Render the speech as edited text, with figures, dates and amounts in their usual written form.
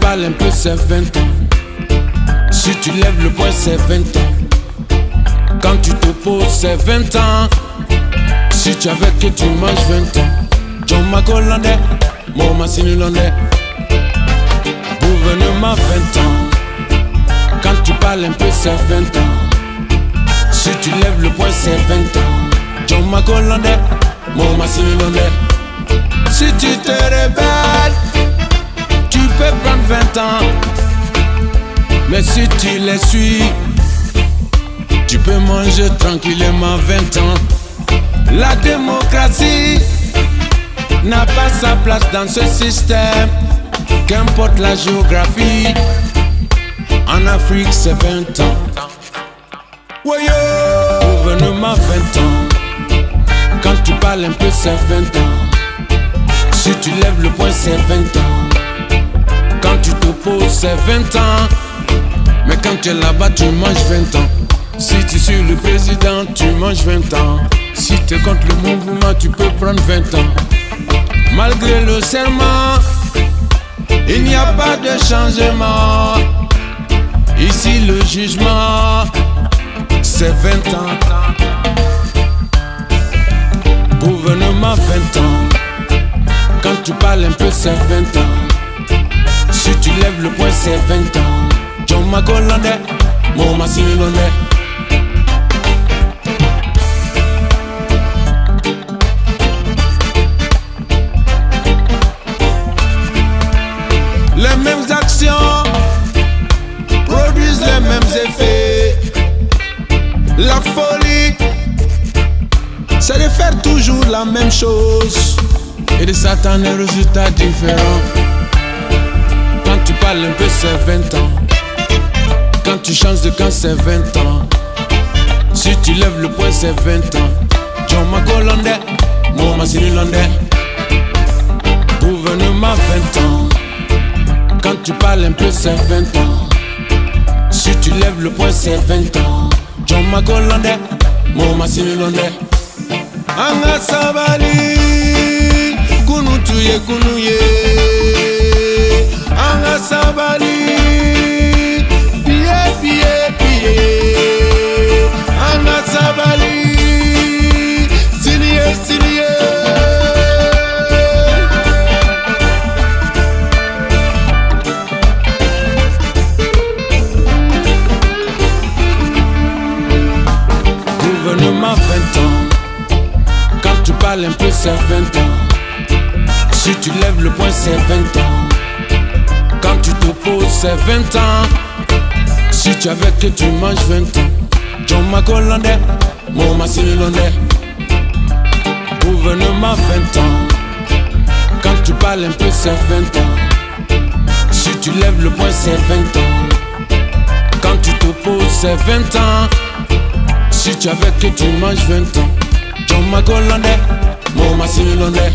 parles un peu, c'est 20 ans. Si tu lèves le poing, c'est 20 ans. Quand tu te poses, c'est 20 ans. Si tu avais que tu manges 20 ans. John Macolandais, mon Massinulondais. Gouvernement 20 ans. Quand tu parles un peu, c'est 20 ans. Si tu lèves le poing, c'est 20 ans. John Macolandais, mon Massinulondais. Si tu te rebelles, tu peux prendre 20 ans. Mais si tu les suis, tu peux manger tranquillement 20 ans. La démocratie n'a pas sa place dans ce système. Qu'importe la géographie, en Afrique c'est 20 ans. Gouvernement 20 ans. Quand tu parles un peu c'est 20 ans. Si tu lèves le poing c'est 20 ans. Quand tu te poses c'est 20 ans. Mais quand tu es là-bas tu manges 20 ans. Si tu suis le président tu manges 20 ans. Si tu es contre le mouvement tu peux prendre 20 ans. Malgré le serment, il n'y a pas de changement. Ici le jugement, c'est 20 ans. Gouvernement 20 ans. Quand tu parles un peu c'est 20 ans. Si tu lèves le poing c'est 20 ans. John Macolandais, mon Massinulondais. Les mêmes actions produisent les mêmes effets. La folie, c'est de faire toujours la même chose et de s'attendre à un résultat différent. Quand tu parles un peu, c'est 20 ans. Quand tu changes de camp, c'est 20 ans. Si tu lèves le poing, c'est 20 ans. John Macolandais, mon Massinulondais. Gouvernement 20 ans. Quand tu parles un peu, c'est 20 ans. Si tu lèves le poing, c'est 20 ans. John Macolandais, mon Massinulondais. Anga sabali, kunutuye kunuye. Anga sabali, piye piye piye. Anga sabali, siniye siniye. Gouvernement 20 ans. Quand tu parles un peu c'est 20 ans. Si tu lèves le poing c'est 20 ans. Quand tu te poses c'est 20 ans. Si tu avais que tu manges 20 ans. John Macolandais, mon Massinulondais. Gouvernement 20 ans. Quand tu parles un peu c'est 20 ans. Si tu lèves le poing c'est 20 ans. Quand tu te poses c'est 20 ans. Si tu avais que tu manges 20 ans. John Macolandais, mon Massinulondais.